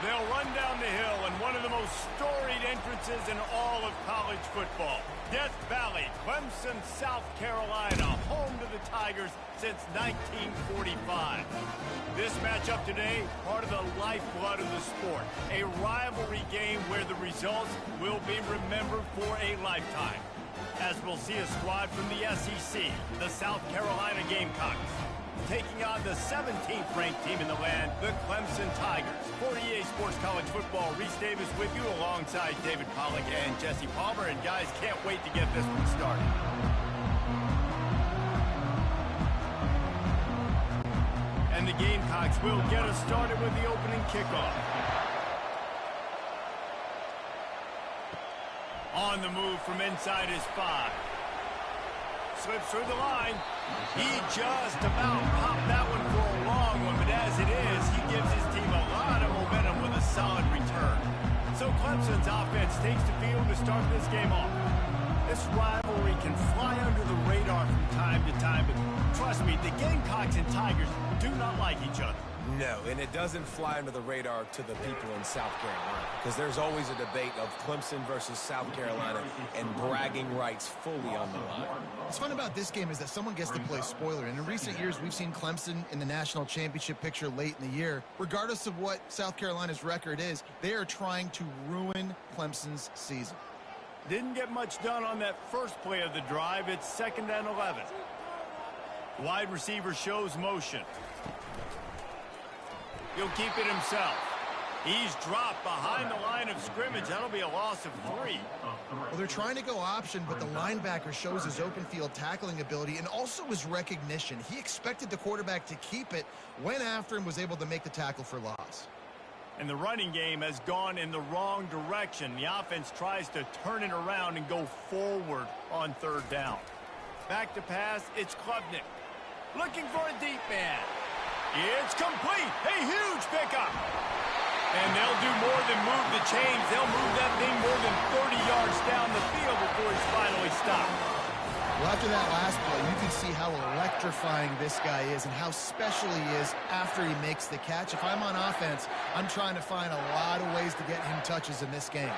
They'll run down the hill in one of the most storied entrances in all of college football. Death Valley, Clemson, South Carolina, home to the Tigers since 1945. This matchup today, part of the lifeblood of the sport. A rivalry game where the results will be remembered for a lifetime. As we'll see a squad from the SEC, the South Carolina Gamecocks, taking on the 17th ranked team in the land, the Clemson Tigers. For EA Sports College Football, Reese Davis with you alongside David Pollack and Jesse Palmer. And guys, can't wait to get this one started. And the Gamecocks will get us started with the opening kickoff. On the move from inside his 5. Slips through the line. He just about popped that one for a long one, but as it is, he gives his team a lot of momentum with a solid return. So Clemson's offense takes the field to start this game off. This rivalry can fly under the radar from time to time, but trust me, the Gamecocks and Tigers do not like each other. No, and it doesn't fly under the radar to the people in South Carolina, because there's always a debate of Clemson versus South Carolina and bragging rights fully on the line. What's fun about this game is that someone gets to play spoiler, and in recent years we've seen Clemson in the national championship picture late in the year. Regardless of what South Carolina's record is, they are trying to ruin Clemson's season. Didn't get much done on that first play of the drive. It's 2nd and 11. Wide receiver shows motion. He'll keep it himself. He's dropped behind the line of scrimmage. That'll be a loss of 3. Well, they're trying to go option, but the linebacker shows his open field tackling ability and also his recognition. He expected the quarterback to keep it, went after him, was able to make the tackle for loss. And the running game has gone in the wrong direction. The offense tries to turn it around and go forward on 3rd down. Back to pass, it's Klubnik. Looking for a deep man. It's complete. A huge pickup. And they'll do more than move the chains. They'll move that thing more than 30 yards down the field before he's finally stopped. Well, after that last play, you can see how electrifying this guy is and how special he is after he makes the catch. If I'm on offense, I'm trying to find a lot of ways to get him touches in this game.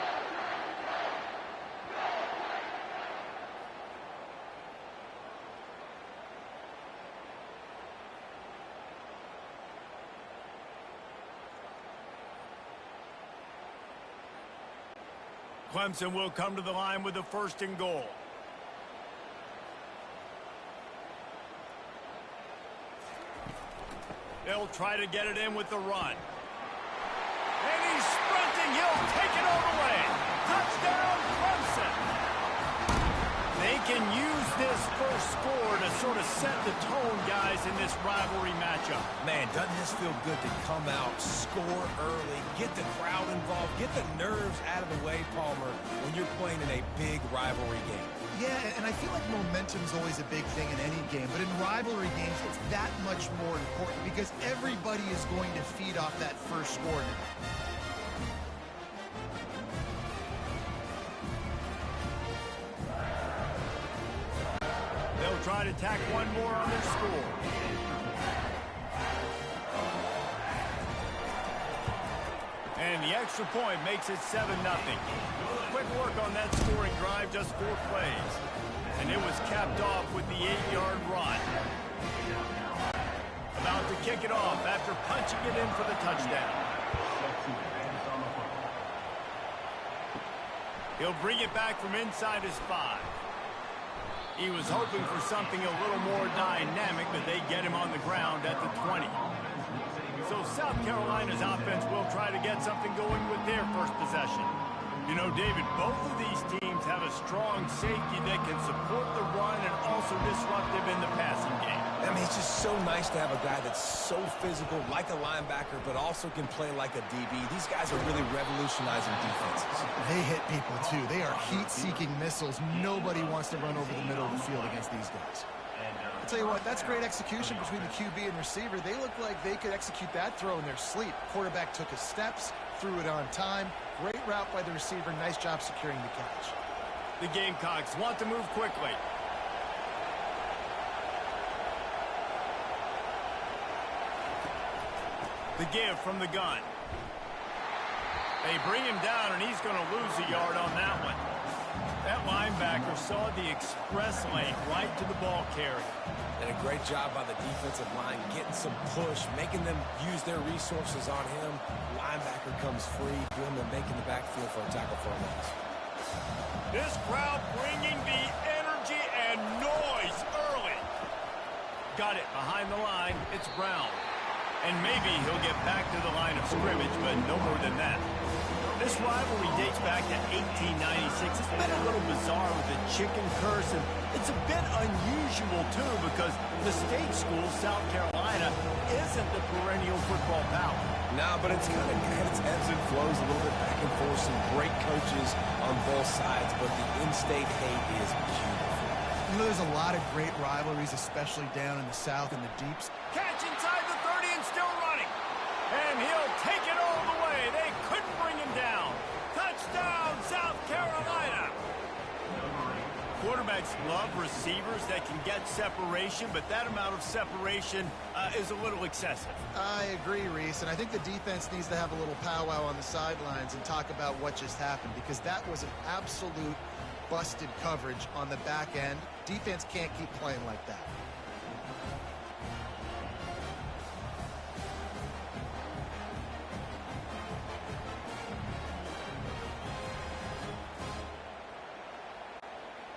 Clemson will come to the line with the 1st and goal. They'll try to get it in with the run. And he's sprinting. He'll take it all the way. Touchdown, Clemson. They can use this first score to sort of set the tone, guys, in this rivalry matchup. Man, doesn't this feel good to come out, score early, get the crowd involved, get the nerves out of the way, Palmer, when you're playing in a big rivalry game? Yeah, and I feel like momentum's always a big thing in any game, but in rivalry games, it's that much more important because everybody is going to feed off that first score. They'll try to tack one more on their score. And the extra point makes it 7-0. Quick work on that scoring drive, just 4 plays. And it was capped off with the 8-yard run. About to kick it off after punching it in for the touchdown. He'll bring it back from inside his 5. He was hoping for something a little more dynamic, but they get him on the ground at the 20. So South Carolina's offense will try to get something going with their first possession. You know, David, both of these teams have a strong safety that can support the run and also disruptive in the passing game. I mean, it's just so nice to have a guy that's so physical, like a linebacker, but also can play like a DB. These guys are really revolutionizing defenses. They hit people, too. They are heat-seeking missiles. Nobody wants to run over the middle of the field against these guys. I'll tell you what, that's great execution between the QB and receiver. They look like they could execute that throw in their sleep. Quarterback took his steps, threw it on time. Great route by the receiver. Nice job securing the catch. The Gamecocks want to move quickly. The give from the gun. They bring him down, and he's going to lose a yard on that one. That linebacker saw the express lane right to the ball carrier. And a great job by the defensive line getting some push, making them use their resources on him. Linebacker comes free, doing the making the backfield for a tackle for a loss. This crowd bringing the energy and noise early. Got it behind the line. It's Brown. And maybe he'll get back to the line of scrimmage, but no more than that. This rivalry dates back to 1896. It's been a little bizarre with the chicken curse, and it's a bit unusual, too, because the state school, South Carolina, isn't the perennial football power. No, but it's kind of had its ebbs and flows a little bit back and forth. Some great coaches on both sides, but the in-state hate is beautiful. You know, there's a lot of great rivalries, especially down in the South and the deeps. Catch inside the 30 and still running. And he'll take it all the way. They couldn't bring him down. Touchdown, South Carolina. Quarterbacks love receivers that can get separation, but that amount of separation is a little excessive. I agree, Reese, and I think the defense needs to have a little powwow on the sidelines and talk about what just happened, because that was an absolute busted coverage on the back end. Defense can't keep playing like that.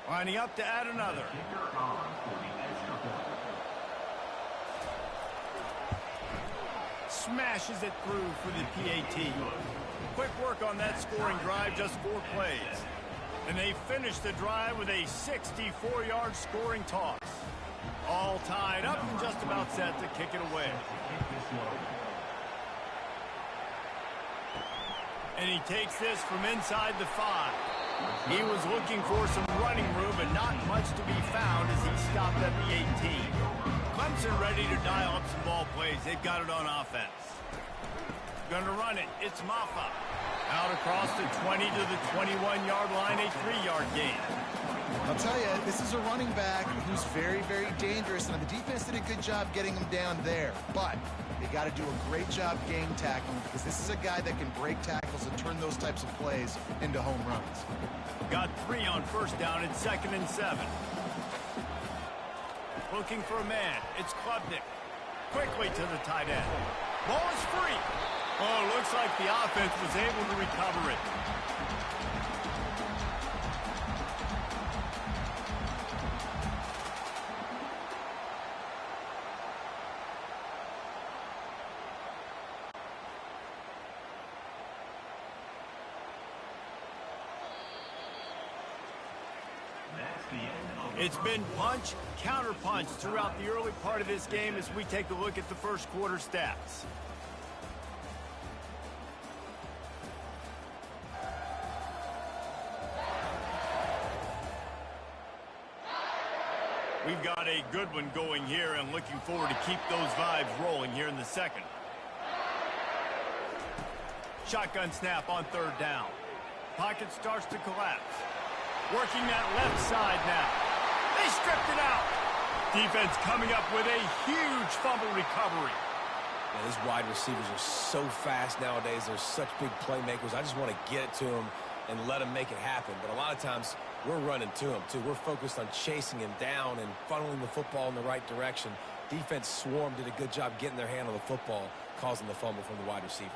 Lining up to add another. Smashes it through for the PAT. Quick work on that scoring drive, just 4 plays. And they finish the drive with a 64-yard scoring toss. All tied up and just about set to kick it away. And he takes this from inside the 5. He was looking for some running room, but not much to be found as he stopped at the 18. Clemson ready to dial up some ball plays. They've got it on offense. Going to run it. It's Maffa. Out across the 20 to the 21-yard line, a 3-yard gain. I'll tell you, this is a running back who's very, very dangerous, and the defense did a good job getting him down there. But they got to do a great job game tackling, because this is a guy that can break tackles and turn those types of plays into home runs. Got 3 on first down and 2nd and 7. Looking for a man. It's Klubnik. Quickly to the tight end. Ball is free. Oh, looks like the offense was able to recover it. It's been punch, counter punch throughout the early part of this game as we take a look at the first quarter stats. We've got a good one going here and looking forward to keep those vibes rolling here in the second. Shotgun snap on 3rd down. Pocket starts to collapse. Working that left side now. They stripped it out. Defense coming up with a huge fumble recovery. Yeah, these wide receivers are so fast nowadays. They're such big playmakers. I just want to get it to them and let them make it happen. But a lot of times, we're running to them, too. We're focused on chasing him down and funneling the football in the right direction. Defense swarmed, did a good job getting their hand on the football, causing the fumble from the wide receiver.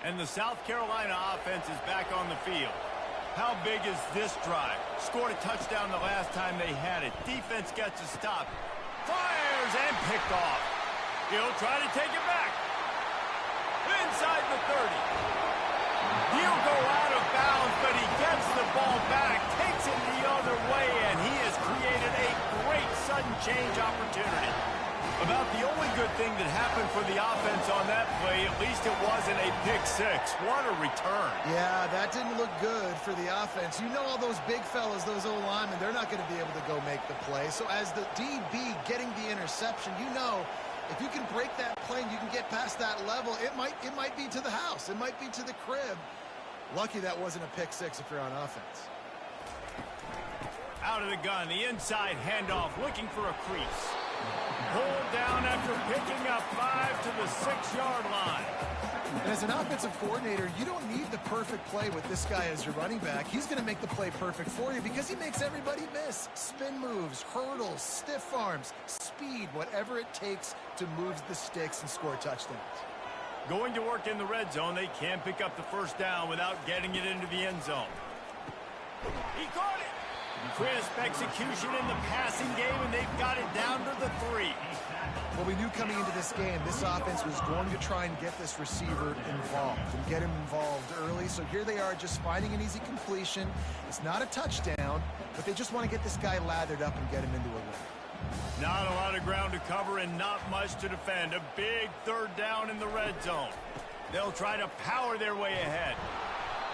And the South Carolina offense is back on the field. How big is this drive? Scored a touchdown the last time they had it. Defense gets a stop. Fires and picked off. He'll try to take it back. Inside the 30. He'll go out of bounds, but he gets the ball back, takes it the other way, and he has created a great sudden change opportunity. About the only good thing that happened for the offense on that play, at least it wasn't a pick 6. What a return. Yeah, that didn't look good for the offense. You know all those big fellas, those O-linemen, they're not going to be able to go make the play. So as the DB getting the interception, you know if you can break that play and you can get past that level, it might be to the house. It might be to the crib. Lucky that wasn't a pick 6 if you're on offense. Out of the gun, the inside handoff, looking for a crease. Pulled down after picking up 5 to the 6-yard line. And as an offensive coordinator, you don't need the perfect play with this guy as your running back. He's going to make the play perfect for you because he makes everybody miss. Spin moves, hurdles, stiff arms, speed, whatever it takes to move the sticks and score touchdowns. Going to work in the red zone, they can't pick up the first down without getting it into the end zone. He caught it. Crisp execution in the passing game, and they've got it down to the 3. Well, we knew coming into this game, this offense was going to try and get this receiver involved and get him involved early. So here they are just finding an easy completion. It's not a touchdown, but they just want to get this guy lathered up and get him into a win. Not a lot of ground to cover and not much to defend. A big third down in the red zone. They'll try to power their way ahead.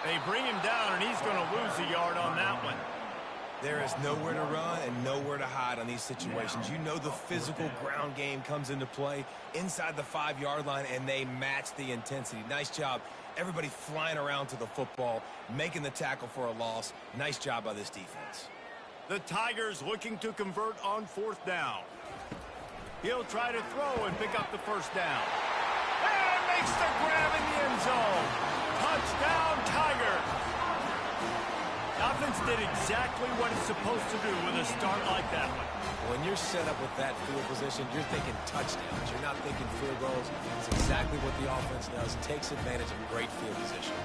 They bring him down, and he's going to lose a yard on that one. There is nowhere to run and nowhere to hide on these situations. You know the physical ground game comes into play inside the 5-yard line, and they match the intensity. Nice job. Everybody flying around to the football, making the tackle for a loss. Nice job by this defense. The Tigers looking to convert on 4th down. He'll try to throw and pick up the first down. And makes the grab in the end zone. Touchdown, Tigers. The offense did exactly what it's supposed to do with a start like that one. When you're set up with that field position, you're thinking touchdowns. You're not thinking field goals. It's exactly what the offense does. Takes advantage of great field position.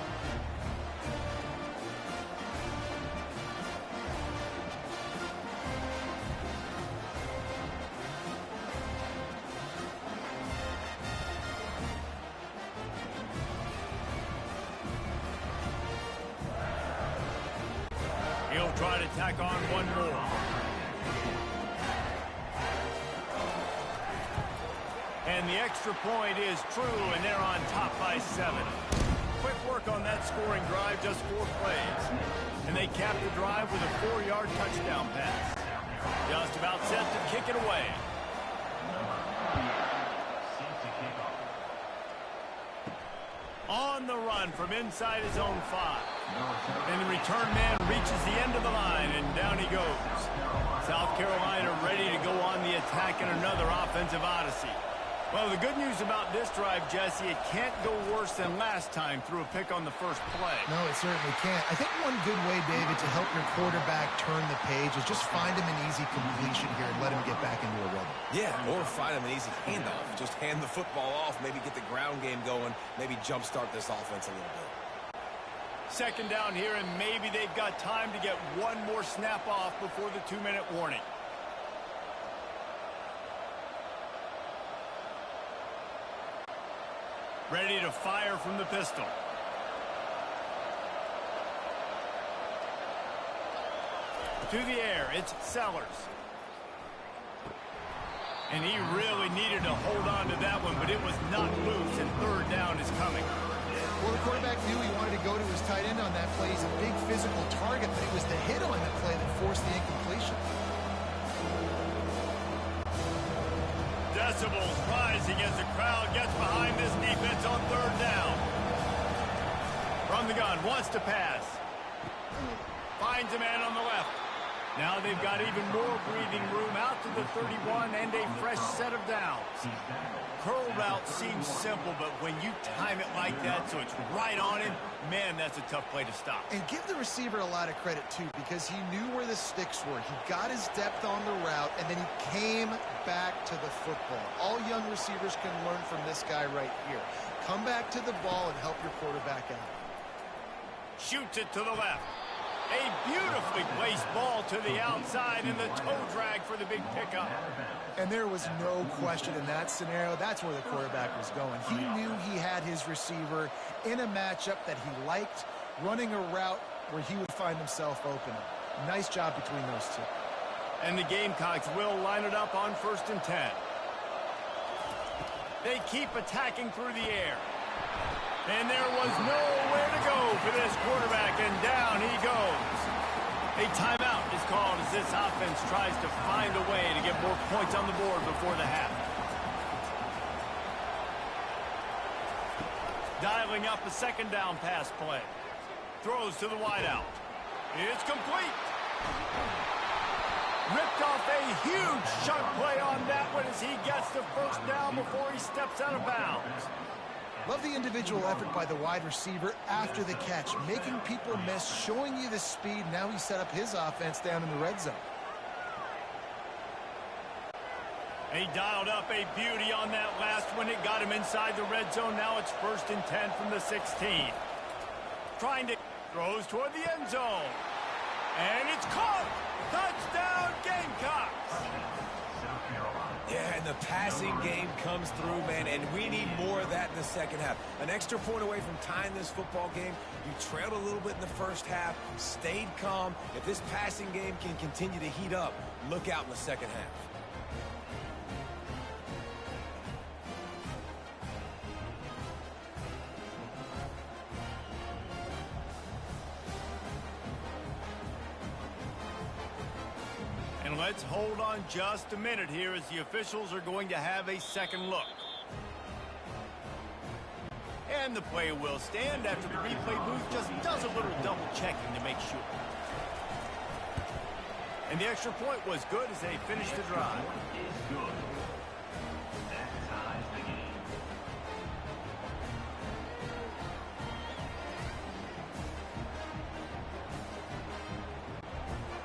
He'll try to tack on one more. And the extra point is true, and they're on top by 7. Quick work on that scoring drive, just 4 plays. And they cap the drive with a 4-yard touchdown pass. Just about set to kick it away. On the run from inside his own 5. And the return man reaches the end of the line, and down he goes. South Carolina ready to go on the attack in another offensive odyssey. Well, the good news about this drive, Jesse, it can't go worse than last time through a pick on the first play. No, it certainly can't. I think one good way, David, to help your quarterback turn the page is just find him an easy completion here and let him get back into a rhythm. Yeah, or find him an easy handoff. Just hand the football off, maybe get the ground game going, maybe jumpstart this offense a little bit. Second down here, and maybe they've got time to get one more snap off before the 2-minute warning. Ready to fire from the pistol. To the air, it's Sellers. And he really needed to hold on to that one, but it was not loose, and third down is coming. Well, the quarterback knew he wanted to go to his tight end on that play. He's a big physical target, but it was the hit on that play that forced the incompletion. Decibels rising as the crowd gets behind this defense on third down. From the gun, wants to pass. Finds a man on the left. Now they've got even more breathing room out to the 31 and a fresh set of downs. Curl route seems simple, but when you time it like that so it's right on him, man, that's a tough play to stop. And give the receiver a lot of credit, too, because he knew where the sticks were. He got his depth on the route, and then he came back to the football. All young receivers can learn from this guy right here. Come back to the ball and help your quarterback out. Shoots it to the left. A beautifully placed ball to the outside, and the toe drag for the big pickup. And there was no question in that scenario. That's where the quarterback was going. He knew he had his receiver in a matchup that he liked, running a route where he would find himself open. Nice job between those two. And the Gamecocks will line it up on 1st and 10. They keep attacking through the air. And there was nowhere to go for this quarterback, and down he goes. A timeout is called as this offense tries to find a way to get more points on the board before the half. Dialing up a second down pass play. Throws to the wideout. It's complete. Ripped off a huge chunk play on that one, is. He gets the first down before he steps out of bounds. Love the individual effort by the wide receiver after the catch, making people miss, showing you the speed. Now he set up his offense down in the red zone. He dialed up a beauty on that last one. It got him inside the red zone. Now it's 1st and 10 from the 16. Trying to throws toward the end zone. And it's caught. Touchdown, Gamecocks. Yeah, and the passing game comes through, man, and we need more of that in the second half. An extra point away from tying this football game. You trailed a little bit in the first half, stayed calm. If this passing game can continue to heat up, look out in the second half. And let's hold on just a minute here as the officials are going to have a second look. And the play will stand after the replay booth just does a little double checking to make sure. And the extra point was good as they finished the drive.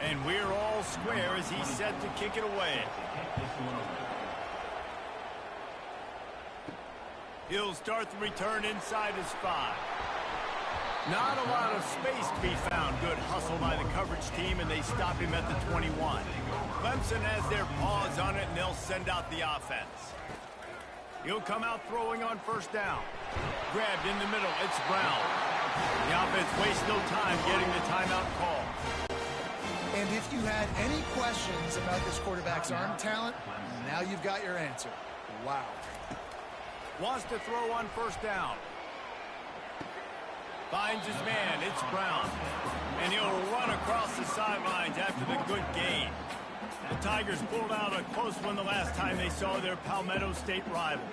And we're all square as he's set to kick it away. He'll start the return inside his 5. Not a lot of space to be found. Good hustle by the coverage team, and they stop him at the 21. Clemson has their paws on it, and they'll send out the offense. He'll come out throwing on 1st down. Grabbed in the middle. It's Brown. The offense wastes no time getting the timeout call. And if you had any questions about this quarterback's arm talent, now you've got your answer. Wow. Wants to throw on 1st down. Finds his man. It's Brown. And he'll run across the sidelines after the good gain. The Tigers pulled out a close one the last time they saw their Palmetto State rivals.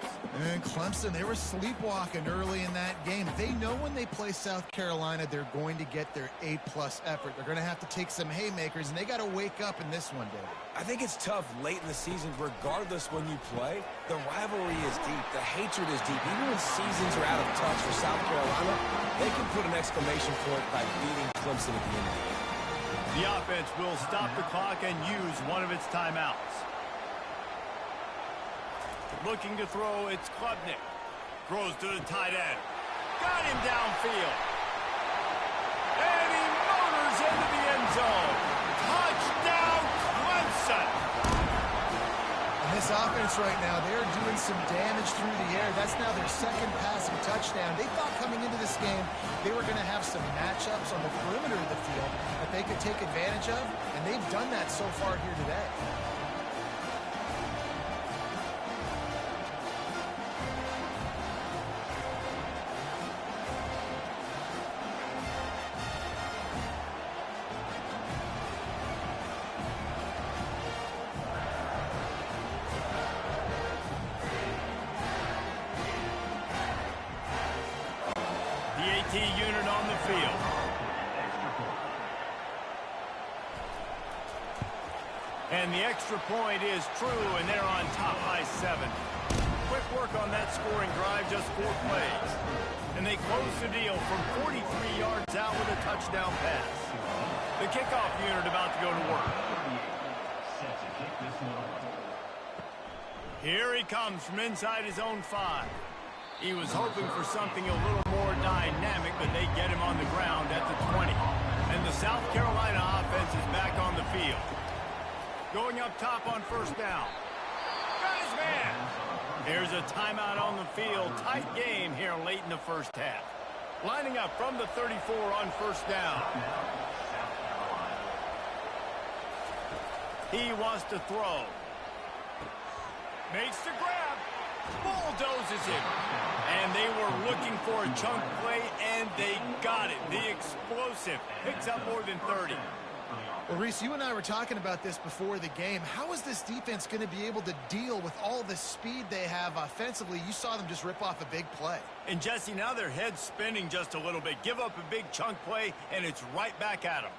And Clemson, they were sleepwalking early in that game. They know when they play South Carolina, they're going to get their A-plus effort. They're going to have to take some haymakers, and they got to wake up in this one, David. I think it's tough late in the season, regardless when you play. The rivalry is deep. The hatred is deep. Even when seasons are out of touch for South Carolina, they can put an exclamation point by beating Clemson at the end of the game. The offense will stop the clock and use one of its timeouts. Looking to throw, it's Klubnik. Throws to the tight end. Got him downfield. And he motors into the end zone. Touchdown, Clemson! And this offense right now, they're doing some damage through the air. That's now their second passing touchdown. They thought coming into this game they were going to have some matchups on the perimeter of the field that they could take advantage of, and they've done that so far here today. Unit on the field. And the extra point is true, and they're on top by 7. Quick work on that scoring drive, just 4 plays. And they close the deal from 43 yards out with a touchdown pass. The kickoff unit about to go to work. Here he comes from inside his own 5. He was hoping for something a little more dynamic, but they get him on the ground at the 20. And the South Carolina offense is back on the field. Going up top on 1st down. Got his man. Here's a timeout on the field. Tight game here late in the first half. Lining up from the 34 on 1st down. He wants to throw. Makes the grab. Bulldozes him. And they were looking for a chunk play, and they got it. The explosive picks up more than 30. Well, Reese, you and I were talking about this before the game. How is this defense going to be able to deal with all the speed they have offensively? You saw them just rip off a big play. And, Jesse, now their head's spinning just a little bit. Give up a big chunk play, and it's right back at them.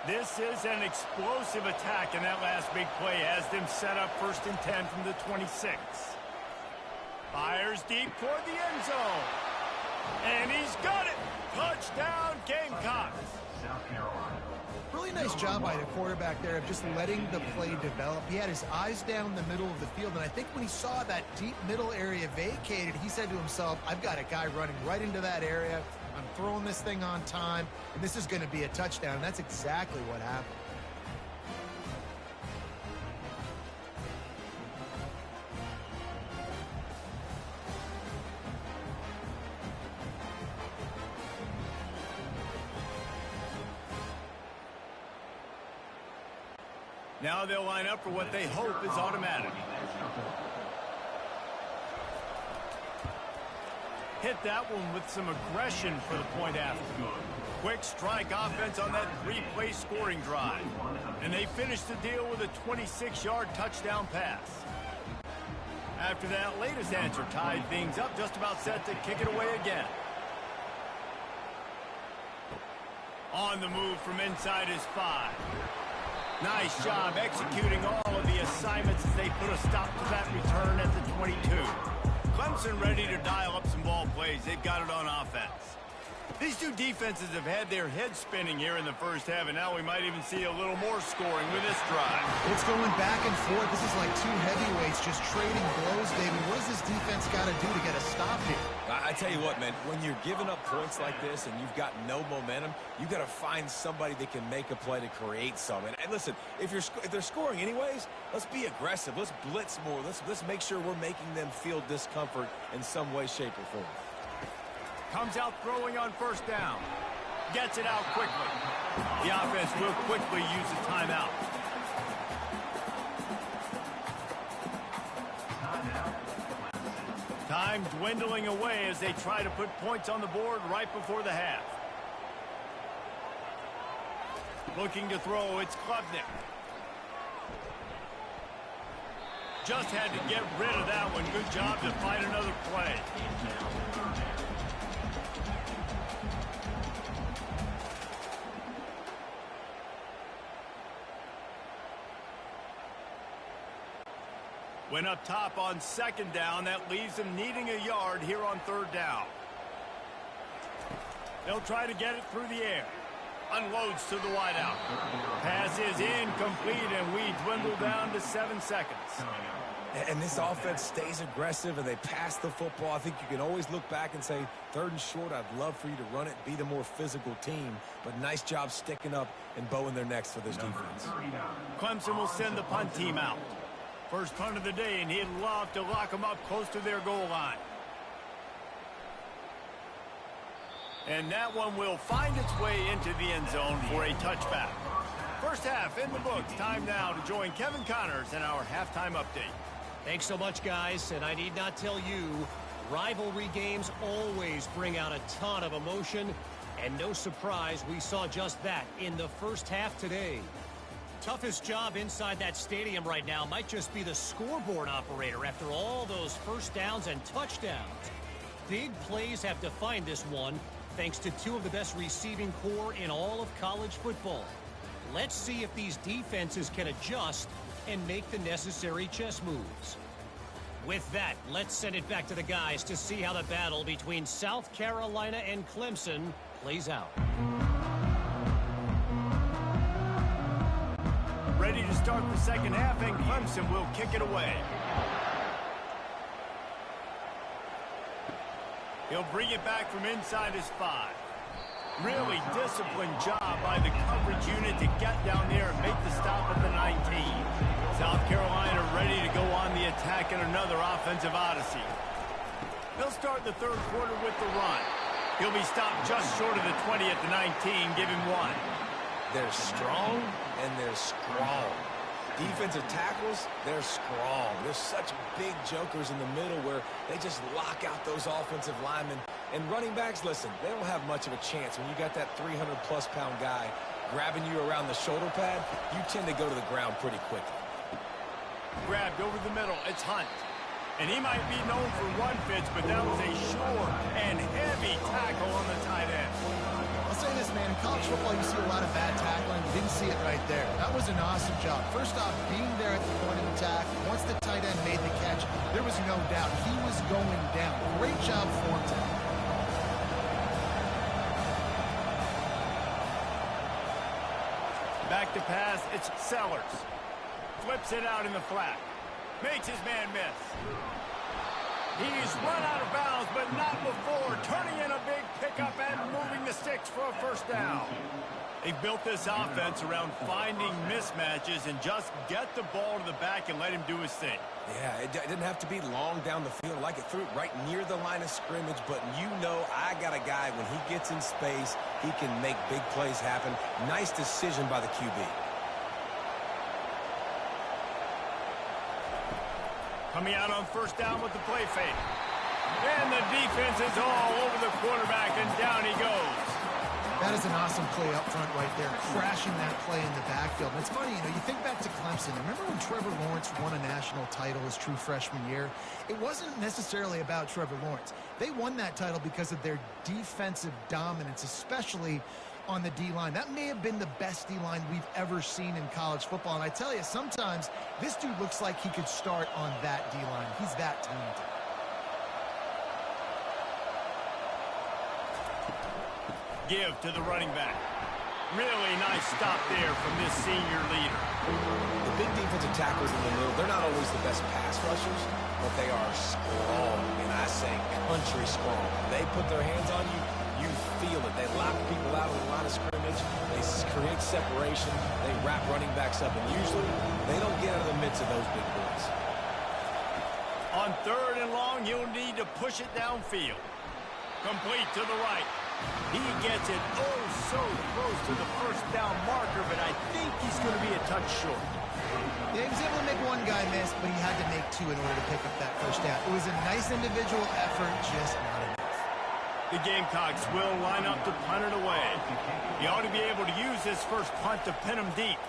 This is an explosive attack, and that last big play has them set up 1st and 10 from the 26. Fires deep toward the end zone. And he's got it. Touchdown, Gamecocks. Really nice job by the quarterback there of just letting the play develop. He had his eyes down the middle of the field, and I think when he saw that deep middle area vacated, he said to himself, I've got a guy running right into that area. I'm throwing this thing on time, and this is going to be a touchdown. And that's exactly what happened. Now they'll line up for what they hope is automatic. Hit that one with some aggression for the point after. Quick strike offense on that 3-play scoring drive. And they finish the deal with a 26-yard touchdown pass. After that latest answer tied things up, just about set to kick it away again. On the move from inside his 5. Nice job executing all of the assignments as they put a stop to that return at the 22. Clemson ready to dial up some ball plays. They've got it on offense. These two defenses have had their heads spinning here in the first half, and now we might even see a little more scoring with this drive. It's going back and forth. This is like two heavyweights just trading blows, David. What does this defense got to do to get a stop here? I tell you what, man, when you're giving up points like this and you've got no momentum, you've got to find somebody that can make a play to create some. And listen, if they're scoring anyways, let's be aggressive. Let's blitz more. Let's make sure we're making them feel discomfort in some way, shape, or form. Comes out throwing on 1st down. Gets it out quickly. The offense will quickly use a timeout. Time dwindling away as they try to put points on the board right before the half. Looking to throw, it's Klubnik. Just had to get rid of that one. Good job to find another play. Went up top on 2nd down. That leaves them needing a yard here on 3rd down. They'll try to get it through the air. Unloads to the wideout. Pass is incomplete, and we dwindle down to 7 seconds. And this offense stays aggressive, and they pass the football. I think you can always look back and say, 3rd and short, I'd love for you to run it, be the more physical team. But nice job sticking up and bowing their necks for this defense. Clemson will send the punt team out. First punt of the day, and he'd love to lock them up close to their goal line. And that one will find its way into the end zone for a touchback. First half in the books. Time now to join Kevin Connors in our halftime update. Thanks so much, guys. And I need not tell you, rivalry games always bring out a ton of emotion. And no surprise, we saw just that in the first half today. Toughest job inside that stadium right now might just be the scoreboard operator after all those first downs and touchdowns. Big plays have defined this one, thanks to two of the best receiving core in all of college football. Let's see if these defenses can adjust and make the necessary chess moves. With that, let's send it back to the guys to see how the battle between South Carolina and Clemson plays out. Ready to start the second half, and Clemson will kick it away. He'll bring it back from inside his 5. Really disciplined job by the coverage unit to get down there and make the stop at the 19. South Carolina ready to go on the attack in another offensive odyssey. They'll start the 3rd quarter with the run. He'll be stopped just short of the 20 at the 19. Give him 1. They're strong, and they're strong. Defensive tackles, they're strong. There's such big jokers in the middle where they just lock out those offensive linemen. And running backs, listen, they don't have much of a chance. When you got that 300-plus pound guy grabbing you around the shoulder pad, you tend to go to the ground pretty quickly. Grabbed over the middle, it's Hunt. And he might be known for run fits, but that was a sure and heavy tackle on the tight end. I'll say this, man. In college football, you see a lot of bad tackling. You didn't see it right there. That was an awesome job. First off, being there at the point of attack. Once the tight end made the catch, there was no doubt he was going down. Great job for him today. Back to pass, it's Sellers. Flips it out in the flat. Makes his man miss. He's run out of bounds, but not before. Turning in a big pickup and moving the sticks for a first down. They built this offense around finding mismatches and just get the ball to the back and let him do his thing. Yeah, it didn't have to be long down the field. Like it threw it right near the line of scrimmage, but you know I got a guy, when he gets in space, he can make big plays happen. Nice decision by the QB. Coming out on first down with the play fake. And the defense is all over the quarterback, and down he goes. That is an awesome play up front right there, crashing that play in the backfield. And it's funny, you know, you think back to Clemson. Remember when Trevor Lawrence won a national title his true freshman year? It wasn't necessarily about Trevor Lawrence. They won that title because of their defensive dominance, especially on the D-line. That may have been the best D-line we've ever seen in college football. And I tell you, sometimes this dude looks like he could start on that D-line. He's that talented. Give to the running back. Really nice stop there from this senior leader. The big defensive tackles in the middle, they're not always the best pass rushers, but they are strong, and I say country strong. They put their hands on you, you feel it. They lock people out of the line of scrimmage. They create separation. They wrap running backs up, and usually they don't get out of the midst of those big boys. On third and long, you'll need to push it downfield. Complete to the right. He gets it oh so close to the first down marker, but I think he's going to be a touch short. Yeah, he was able to make one guy miss, but he had to make two in order to pick up that first down. It was a nice individual effort, just not enough. The Gamecocks will line up to punt it away. He ought to be able to use this first punt to pin him deep.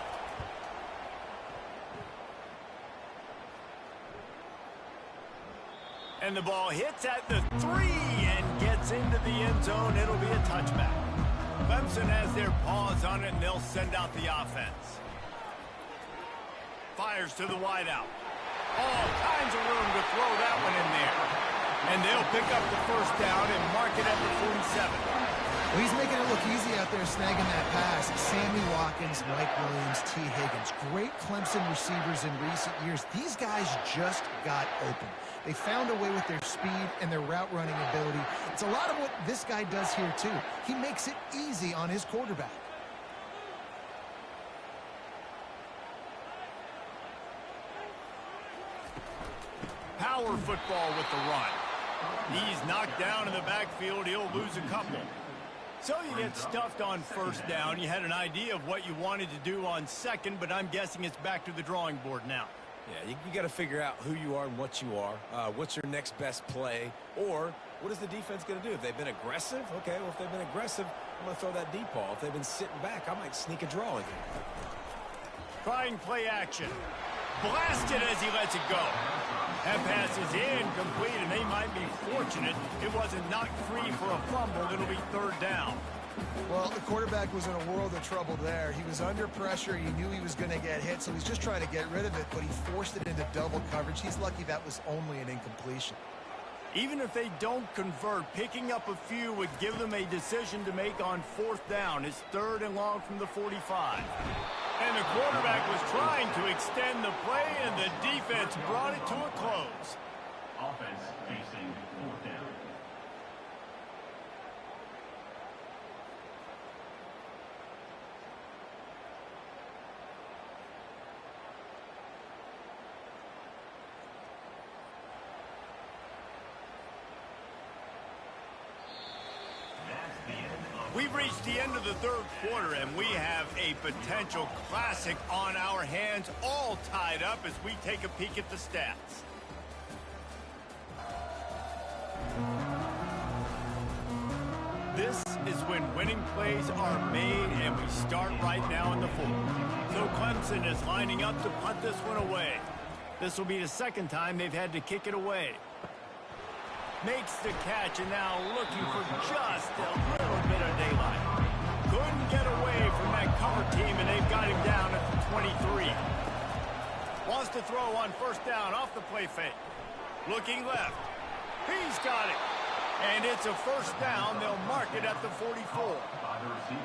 And the ball hits at the 3 and gets into the end zone. It'll be a touchback. Clemson has their paws on it, and they'll send out the offense. Fires to the wideout. All kinds of room to throw that one in there. And they'll pick up the first down and mark it at the 47. Well, he's making it look easy out there snagging that pass. Sammy Watkins, Mike Williams, T. Higgins. Great Clemson receivers in recent years. These guys just got open. They found a way with their speed and their route running ability. It's a lot of what this guy does here, too. He makes it easy on his quarterback. Power football with the run. He's knocked down in the backfield. He'll lose a couple. So you get stuffed on first down. You had an idea of what you wanted to do on second, but I'm guessing it's back to the drawing board now. Yeah, you got to figure out who you are and what you are. What's your next best play? Or what is the defense going to do? If they've been aggressive, okay, well, if they've been aggressive, I'm going to throw that deep ball. If they've been sitting back, I might sneak a draw in here. Trying play action. Blasted as he lets it go. That pass is incomplete, and they might be fortunate it wasn't knocked free for a fumble. It'll be third down. Well, the quarterback was in a world of trouble there. He was under pressure. He knew he was going to get hit, so he's just trying to get rid of it, but he forced it into double coverage. He's lucky that was only an incompletion. Even if they don't convert, picking up a few would give them a decision to make on fourth down. It's third and long from the 45. And the quarterback was trying to extend the play, and the defense brought it to a close. Offense facing fourth down. We've reached the end of the third quarter, and we have a potential classic on our hands, all tied up as we take a peek at the stats. This is when winning plays are made, and we start right now in the fourth. So Clemson is lining up to punt this one away. This will be the second time they've had to kick it away. Makes the catch, and now looking for just a little bit of daylight. couldn't get away from that cover team, and they've got him down at the 23. Wants to throw on first down off the play fake. Looking left. He's got it. And it's a first down. They'll mark it at the 44.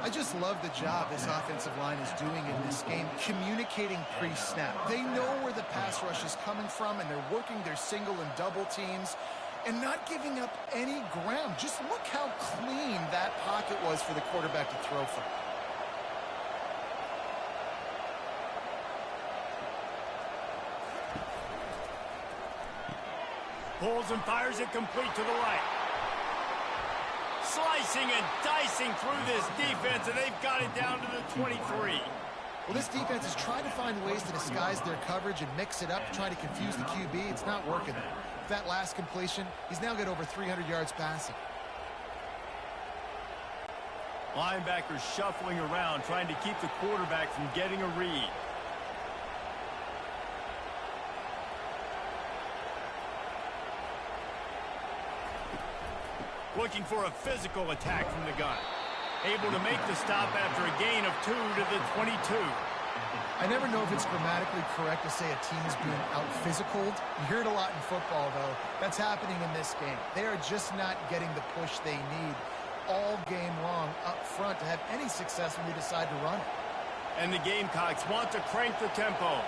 I just love the job this offensive line is doing in this game, communicating pre-snap. They know where the pass rush is coming from, and they're working their single and double teams and not giving up any ground. Just look how clean that pocket was for the quarterback to throw from. Pulls and fires it complete to the right. Slicing and dicing through this defense, and they've got it down to the 23. Well, this defense is trying to find ways to disguise their coverage and mix it up, trying to confuse the QB. It's not working there. That last completion, he's now got over 300 yards passing. Linebackers shuffling around, trying to keep the quarterback from getting a read. Looking for a physical attack from the gun. Able to make the stop after a gain of 2 to the 22. I never know if it's grammatically correct to say a team is being out-physicaled. You hear it a lot in football, though. That's happening in this game. They are just not getting the push they need all game long up front to have any success when they decide to run it. And the Gamecocks want to crank the tempo.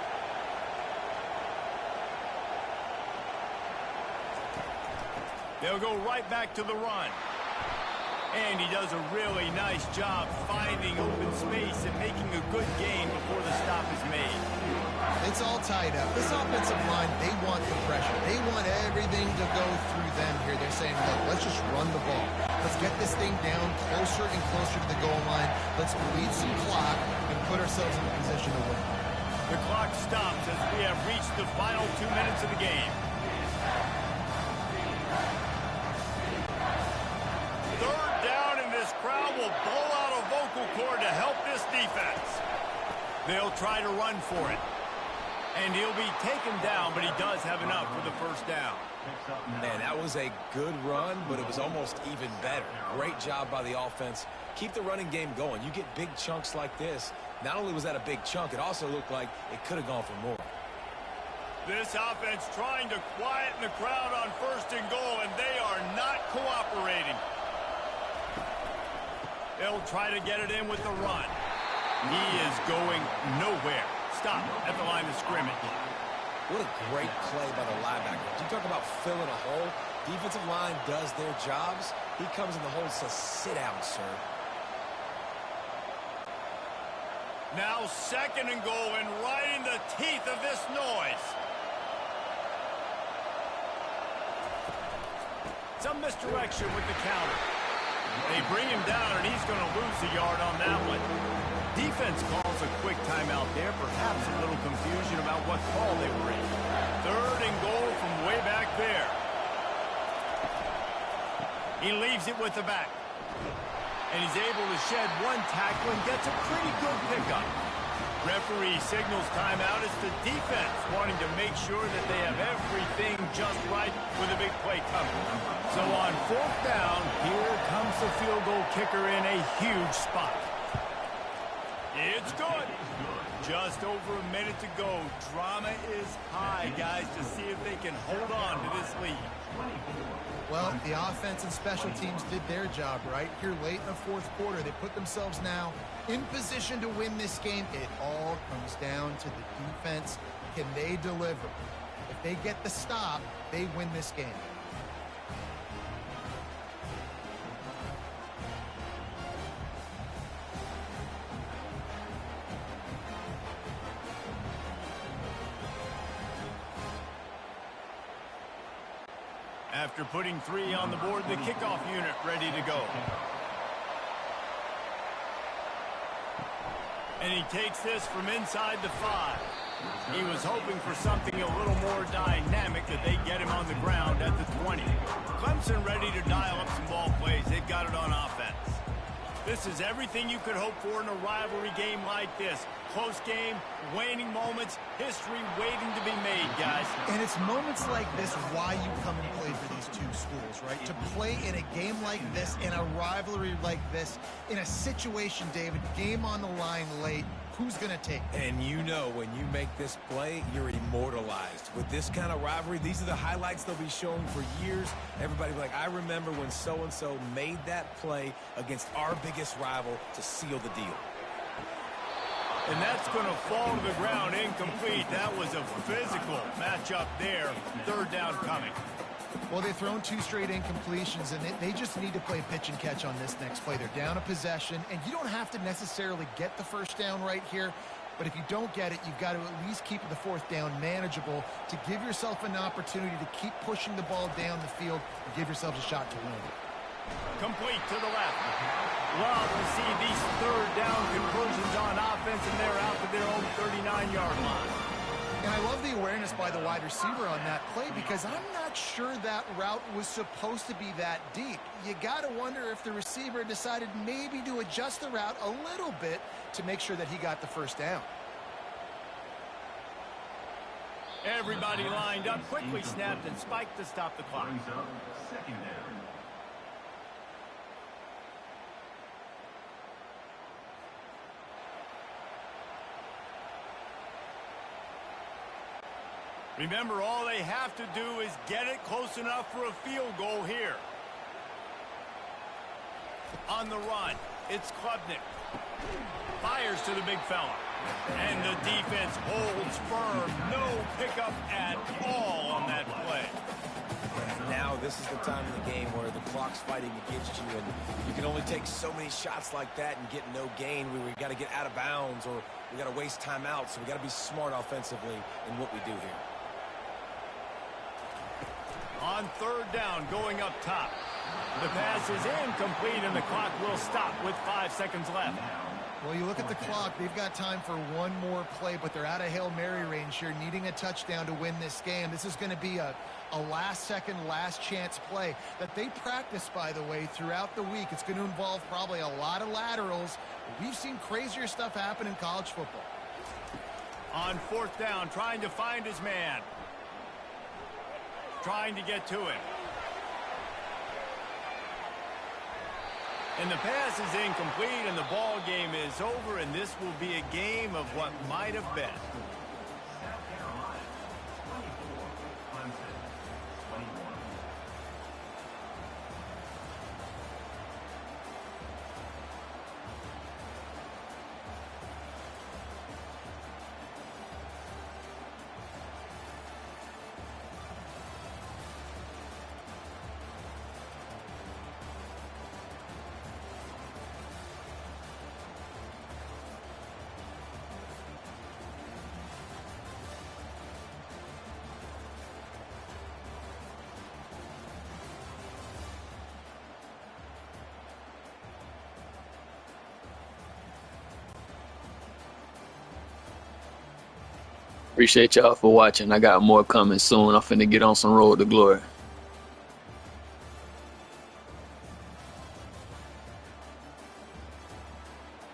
They'll go right back to the run. And he does a really nice job finding open space and making a good gain before the stop is made. It's all tied up. This offensive line, they want the pressure. They want everything to go through them here. They're saying, look, let's just run the ball. Let's get this thing down closer and closer to the goal line. Let's bleed some clock and put ourselves in a position to win. The clock stops as we have reached the final 2 minutes of the game. Third down, and this crowd will blow out a vocal cord to help this defense. They'll try to run for it. And he'll be taken down, but he does have enough for the first down. Man, that was a good run, but it was almost even better. Great job by the offense. Keep the running game going. You get big chunks like this. Not only was that a big chunk, it also looked like it could have gone for more. This offense trying to quieten the crowd on first and goal, and they are not cooperating. They'll try to get it in with the run. He is going nowhere. Stop at the line of scrimmage. What a great play by the linebacker. You talk about filling a hole. Defensive line does their jobs. He comes in the hole and says, sit down, sir. Now second and goal, and right in the teeth of this noise. Some misdirection with the counter. They bring him down, and he's going to lose a yard on that one. Defense calls a quick timeout there. Perhaps a little confusion about what call they were in. Third and goal from way back there. He leaves it with the back. And he's able to shed one tackle and gets a pretty good pickup. Referee signals timeout. It's the defense wanting to make sure that they have everything just right with a big play coming. So on fourth down, here comes the field goal kicker in a huge spot. It's good. Just over a minute to go. Drama is high, guys, to see if they can hold on to this lead. Well, the offense and special teams did their job, right? Here late in the fourth quarter, they put themselves now in position to win this game. It all comes down to the defense. Can they deliver? If they get the stop, they win this game. After putting 3 on the board, the kickoff unit ready to go. And he takes this from inside the 5. He was hoping for something a little more dynamic, that they get him on the ground at the 20. Clemson ready to dial up some ball plays. They've got it on offense. This is everything you could hope for in a rivalry game like this. Close game, waning moments, history waiting to be made, guys. And it's moments like this why you come and play for these two schools, right? To play in a game like this, in a rivalry like this, in a situation, David, game on the line late, who's going to take it? And you know when you make this play, you're immortalized. With this kind of rivalry, these are the highlights they'll be showing for years. Everybody will be like, I remember when so-and-so made that play against our biggest rival to seal the deal. And that's going to fall to the ground incomplete. That was a physical matchup there. Third down coming. Well, they've thrown 2 straight incompletions, and they just need to play pitch and catch on this next play. They're down a possession, and you don't have to necessarily get the first down right here, but if you don't get it, you've got to at least keep the fourth down manageable to give yourself an opportunity to keep pushing the ball down the field and give yourselves a shot to win. Complete to the left. Love to see these third down conversions on offense, and they're out to their own 39-yard line. And I love the awareness by the wide receiver on that play because I'm not sure that route was supposed to be that deep. You got to wonder if the receiver decided maybe to adjust the route a little bit to make sure that he got the first down. Everybody lined up, quickly snapped and spiked to stop the clock. Second down. Remember, all they have to do is get it close enough for a field goal here. On the run, it's Klubnik. Fires to the big fella. And the defense holds firm. No pickup at all on that play. Now this is the time of the game where the clock's fighting against you, and you can only take so many shots like that and get no gain. We got to get out of bounds, or we got to waste timeouts, so we got to be smart offensively in what we do here. On third down, going up top. The pass is incomplete, and the clock will stop with 5 seconds left. Well, you look at the clock, they've got time for one more play, but they're out of Hail Mary range here, needing a touchdown to win this game. This is going to be a last-second, last-chance play that they practice, by the way, throughout the week. It's going to involve probably a lot of laterals. We've seen crazier stuff happen in college football. On fourth down, trying to find his man. Trying to get to him. And the pass is incomplete, and the ball game is over, and this will be a game of what might have been. South Carolina, 24. Clemson, 21. Appreciate y'all for watching. I got more coming soon. I'm finna get on some Road to Glory.